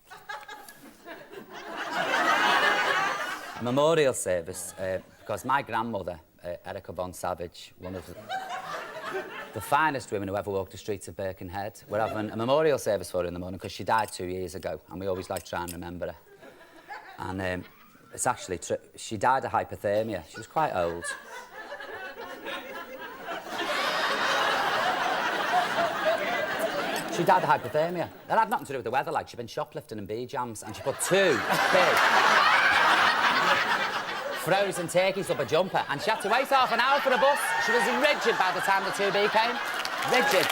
A memorial service, because my grandmother, Erica Von Savage, one of the finest women who ever walked the streets of Birkenhead, we're having a memorial service for her in the morning, because she died 2 years ago, and we always like try and remember her. And it's actually, she died of hypothermia. She was quite old. She died of hypothermia. That had nothing to do with the weather, like she'd been shoplifting in bee jams and she put 2 big frozen turkeys up a jumper and she had to wait half an hour for a bus. She was rigid by the time the 2B came. Rigid.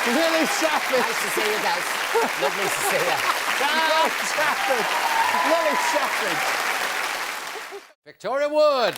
Really savage. Nice to see you, Des. Lovely to see you. Savage. Really savage. Victoria Wood.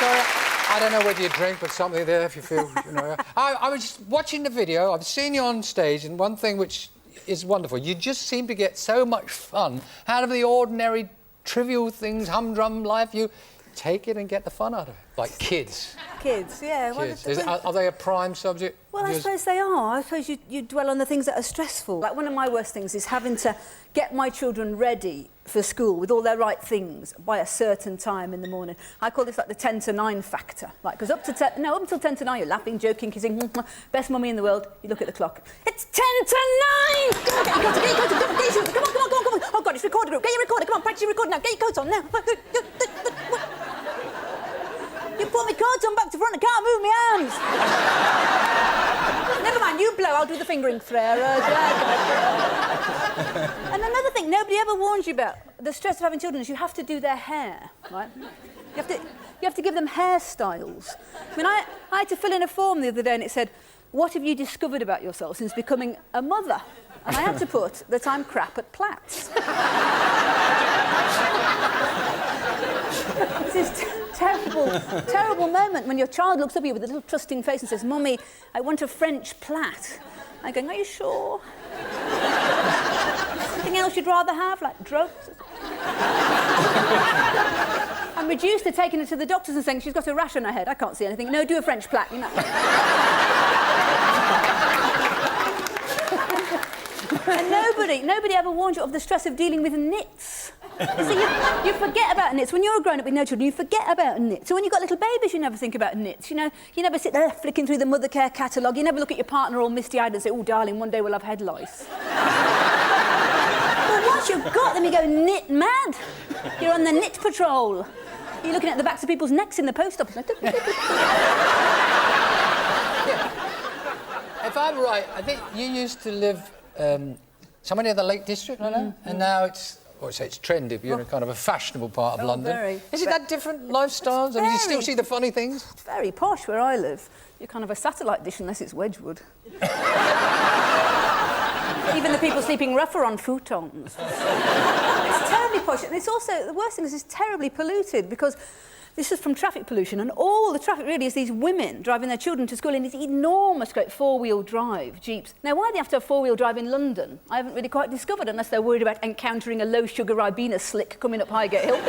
I don't know whether you drink, but something there if you feel, you know. I was just watching the video. I've seen you on stage, and one thing which is wonderful, you just seem to get so much fun out of the ordinary, trivial things, humdrum life. You take it and get the fun out of it, like kids. Kids, yeah. Kids. Are they a prime subject? Well, I suppose they are. I suppose you dwell on the things that are stressful. Like, one of my worst things is having to get my children ready for school with all their right things by a certain time in the morning. I call this like the 10 to 9 factor. Like, because up until 10 to 9, you're laughing, joking, kissing, best mummy in the world. You look at the clock. It's 10 to 9! Come on, get your coat on, get your shoes. Come on. Oh, God, it's recorder group. Get your recorder. Come on, practice your recorder now. Get your coats on now. You put my coat on back to front, I can't move my arms. Never mind, you blow, I'll do the fingering prayer. And another thing nobody ever warns you about, the stress of having children, is you have to do their hair, right? You have to give them hairstyles. I mean, I had to fill in a form the other day and it said, what have you discovered about yourself since becoming a mother? And I had to put that I'm crap at plaits. This is terrible moment when your child looks up at you with a little trusting face and says, Mummy, I want a French plait. I'm going, are you sure? Anything else you'd rather have, like drugs? I'm reduced to taking her to the doctors and saying she's got a rash on her head. I can't see anything. No, do a French plait, you know. And nobody ever warned you of the stress of dealing with nits. See, you forget about knits. When you're a grown-up with no children, you forget about knits. So when you've got little babies, you never think about knits. You know, you never sit there flicking through the mother care catalogue. You never look at your partner all misty-eyed and say, oh, darling, one day we'll have head lice. But Once you've got them, you go knit mad. You're on the knit patrol. You're looking at the backs of people's necks in the post office. If I'm right, I think you used to live somewhere near the Lake District, like that, and now it's trendy. You're in kind of a fashionable part of London. Very. Is it that different lifestyles? I mean, you still see the funny things? It's very posh where I live. You're kind of a satellite dish unless it's Wedgwood. Even the people sleeping rough are on futons. It's terribly posh, and it's also, the worst thing is it's terribly polluted because this is from traffic pollution, and all the traffic really is these women driving their children to school in these enormous, great four-wheel drive Jeeps. Now, why they have to have four-wheel drive in London, I haven't really quite discovered, unless they're worried about encountering a low-sugar Ribena slick coming up Highgate Hill.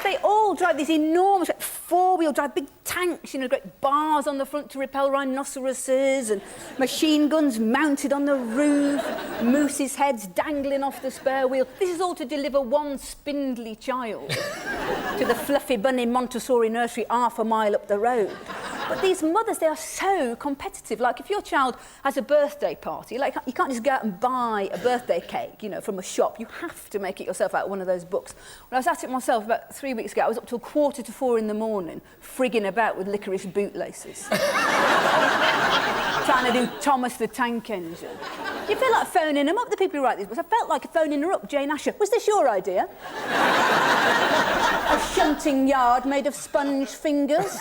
They all drive these enormous four-wheel drive, big tanks, you know, great bars on the front to repel rhinoceroses and machine guns mounted on the roof, mooses' heads dangling off the spare wheel. This is all to deliver one spindly child to the fluffy bunny Montessori nursery half a mile up the road. But these mothers, they are so competitive. Like, if your child has a birthday party, like, you can't just go out and buy a birthday cake, you know, from a shop. You have to make it yourself out of one of those books. When I was at it myself about 3 weeks ago, I was up till 3:45 in the morning, frigging about with licorice bootlaces. Trying to do Thomas the Tank Engine. You feel like phoning them up, the people who write these books. I felt like phoning her up, Jane Asher. Was this your idea? A shunting yard made of sponge fingers?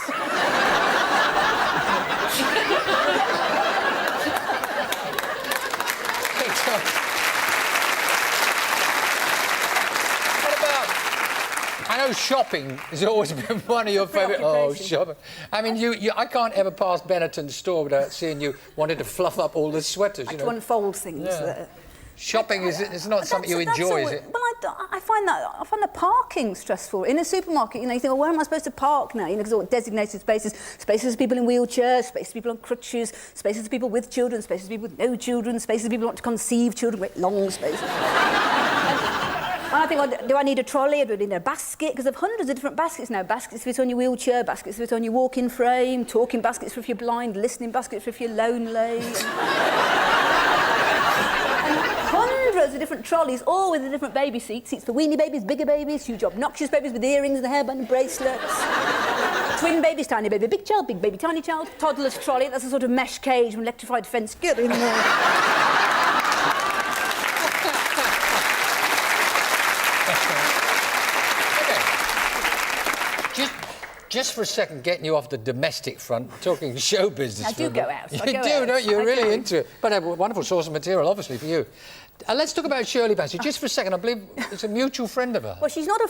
I know shopping has always been one of your favourite... Oh, shopping. I mean, I can't ever pass Benetton's store without seeing you wanting to fluff up all the sweaters, you know. To unfold things. Yeah. Shopping is not something you enjoy, is it? Well, I find the parking stressful. In a supermarket, you know, you think, well, where am I supposed to park now? You know, because all designated spaces for people in wheelchairs, spaces for people on crutches, spaces for people with children, spaces for people with no children, spaces for people who want to conceive children, great long spaces. And I think, well, do I need a trolley or do I need a basket? Because there are hundreds of different baskets now. Baskets fit on your wheelchair, baskets fit on your walking frame, talking baskets for if you're blind, listening baskets for if you're lonely. Hundreds of different trolleys, all with the different baby seats. Seats for weenie babies, bigger babies, huge obnoxious babies with earrings and hairband and bracelets. Twin babies, tiny baby, big child, big baby, tiny child. Toddler's trolley, that's a sort of mesh cage with electrified fence. Get in there. Just for a second, getting you off the domestic front, talking show business. I do go out. You do, don't you? You're really into it. But a wonderful source of material, obviously, for you. Let's talk about Shirley Bassey. Just for a second, I believe it's a mutual friend of hers. Well, she's not a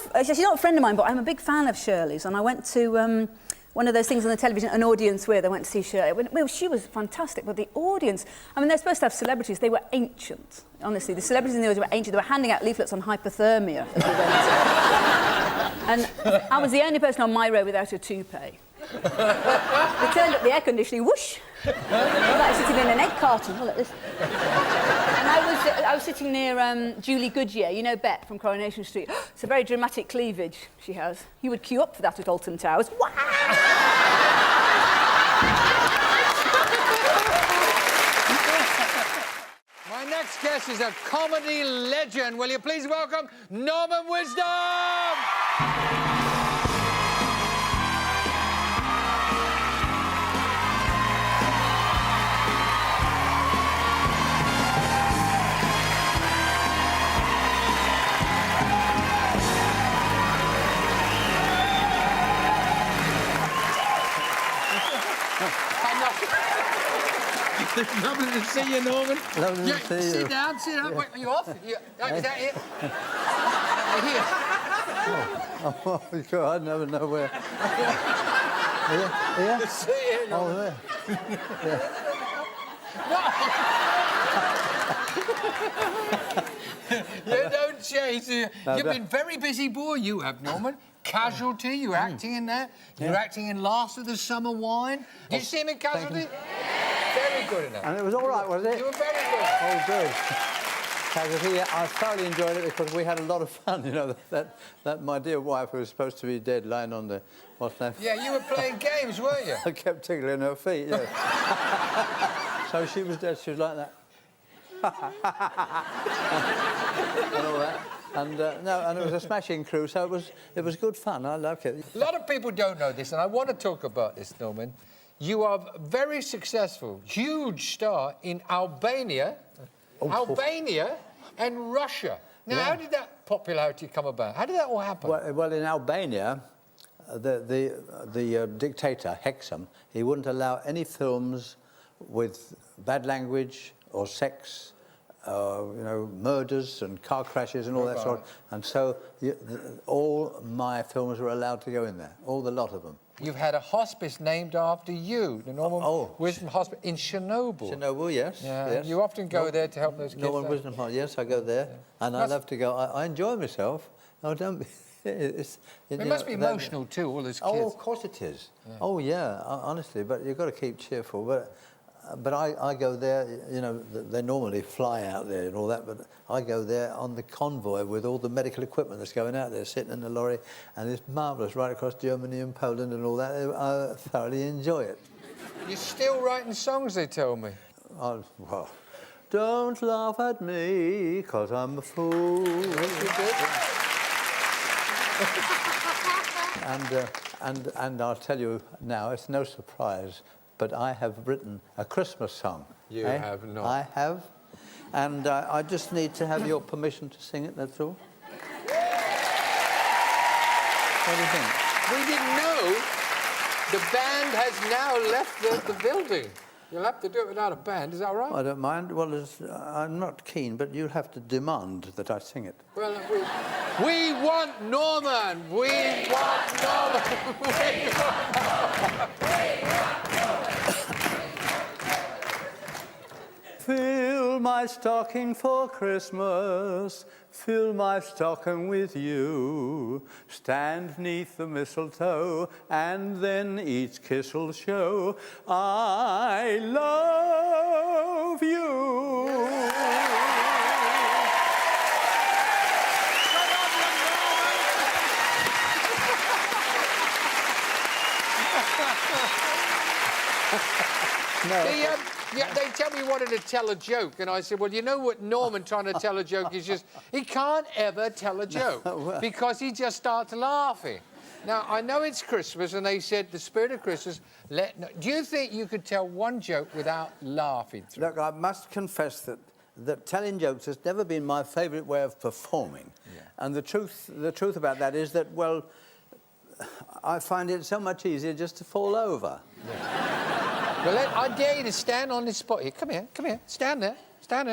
friend of mine, but I'm a big fan of Shirley's, and I went to one of those things on the television, an audience with. I went to see Shirley. Well, she was fantastic, but the audience, I mean, they're supposed to have celebrities. They were ancient, honestly. The celebrities in the audience were ancient. They were handing out leaflets on hypothermia as we went. And I was the only person on my row without a toupee. They turned up the air conditioning, whoosh! I was like sitting in an egg carton, like this. And I was sitting near Julie Goodyear, you know Bet from Coronation Street. It's a very dramatic cleavage she has. You would queue up for that at Alton Towers. Wow! My next guest is a comedy legend. Will you please welcome Norman Wisdom? It's lovely to see you, Norman. Lovely to see you. Sit down, sit down. Wait, are you off? Is that it? You're here. Oh, sure, I never know where. Here? See you, Norman. Oh, there. You don't change. You've been very busy boy, you have, Norman. Casualty, you're acting in that. You're acting in Last of the Summer Wine. Did you see him in Casualty? Very good enough. And it was all right, was it? You were very good. Oh, good. casualty. Yeah, I thoroughly enjoyed it because we had a lot of fun. You know, that my dear wife who was supposed to be dead, lying on the what's that? Yeah, you were playing games, weren't you? I kept tickling her feet. Yeah. So she was dead. She was like that. And all that. And no, and it was a smashing crew, so it was good fun. I loved it. A lot of people don't know this, and I want to talk about this, Norman. You are very successful, huge star in Albania, and Russia. Now, how did that popularity come about? How did that all happen? Well, in Albania, the dictator Hexam, he wouldn't allow any films with bad language or sex. You know, murders and car crashes and all that sort. And so all my films were allowed to go in there, all the lot of them. You've had a hospice named after you, the Norman Wisdom Hospice in Chernobyl. Chernobyl, yes. Yeah. Yes. You often go there to help those kids. Norman Wisdom Hospice, yes, I go there. Yeah. And I love to go. I enjoy myself. Oh, don't be... It must be emotional too, all those kids. Oh, of course it is. Yeah. Oh, yeah, honestly, but you've got to keep cheerful. But I go there, you know, they normally fly out there and all that, but I go there on the convoy with all the medical equipment that's going out there, sitting in the lorry, and it's marvellous, right across Germany and Poland and all that. I thoroughly enjoy it. You're still writing songs, they tell me. Well, don't laugh at me, 'cause I'm a fool. And I'll tell you now, it's no surprise, but I have written a Christmas song. You have not. I have. And I just need to have your permission to sing it, that's all. What do you think? We didn't know the band has now left the building. You'll have to do it without a band, is that right? I don't mind. Well, I'm not keen, but you'll have to demand that I sing it. Well, we want Norman! We want Norman! We want Norman! Fill my stocking for Christmas, fill my stocking with you. Stand 'neath the mistletoe, and then each kiss will show I love you. No. They tell me he wanted to tell a joke, and I said, well, you know what Norman trying to tell a joke is just, he can't ever tell a joke because he just starts laughing. Now, I know it's Christmas, and they said the spirit of Christmas, do you think you could tell one joke without laughing through? Look, I must confess that telling jokes has never been my favourite way of performing. Yeah. And the truth about that is that, well, I find it so much easier just to fall over. Yeah. Well, I dare you to stand on this spot here. Come here. Stand there,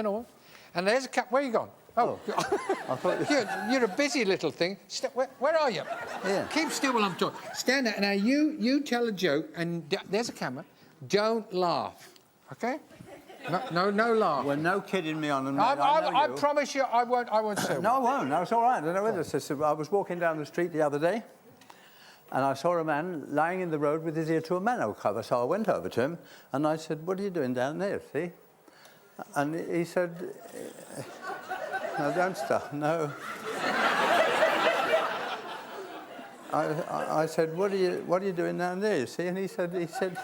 Norman. And there's a cap. Where are you gone? Oh. I thought you're a busy little thing. Where are you? Yeah. Keep still while I'm talking. Stand there. Now, you tell a joke, and there's a camera. Don't laugh, OK? No laugh. Well, no kidding me on them. I promise you, I won't say No, I won't. No, it's all right. I don't know whether I was walking down the street the other day, and I saw a man lying in the road with his ear to a manhole cover. So I went over to him, and I said, what are you doing down there, see? And he said, no, don't stop, no. I said, what are you doing down there, you see? And he said, he said,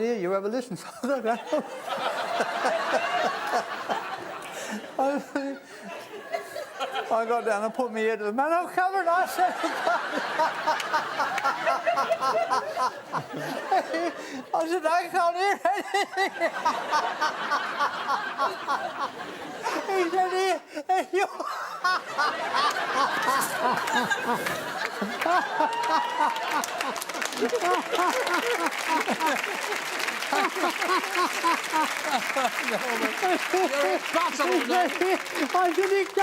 here, you ever listen? I got down and put my ear to the manhole cover, and I said, I can't hear anything. He said, here, you... You're impossible, no. I didn't go.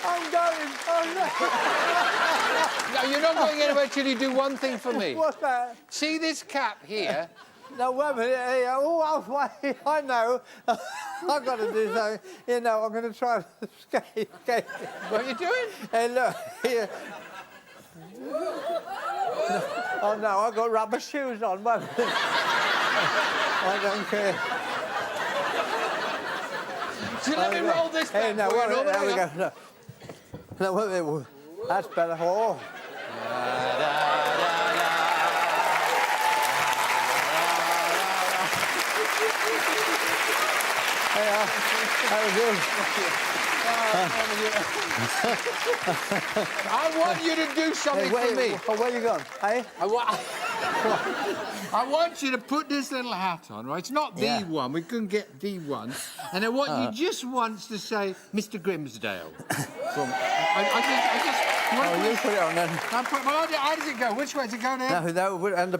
I'm going. No, you're not going anywhere till you do one thing for me. What's that? See this cap here? No, wait a minute. I know. I've got to do something. You know, I'm going to try to escape. What are you doing? Hey, look, here. Oh, no, I've got rubber shoes on. Wait a minute. I don't care. So let me roll this back. Hey, no, for you. wait a minute. There we Over go. No, wait a minute. That's better. Oh. Hey, that was good. I want you to do something for me. Where you going? Hey? I want you to put this little hat on, right? It's not the one. We couldn't get the one. And I want you just once to say, Mr. Grimsdale. I just... You put it on then. How does it go? Which way does it go there? No, and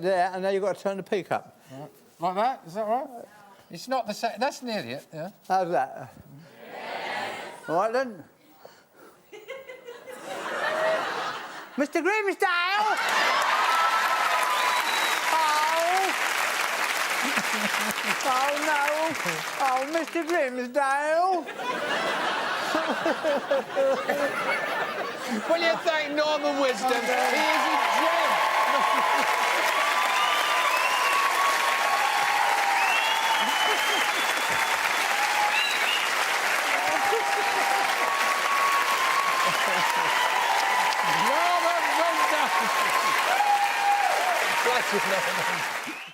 there, and now you've got to turn the peak up. Like that? Is that right? It's not the same. That's nearly it, yeah. How's that? All right, then. Mr. Grimsdale! Oh, no. Oh, Mr. Grimsdale. Will you thank Norman Wisdom? He is a gem. Norman Wisdom. Bless you, Norman.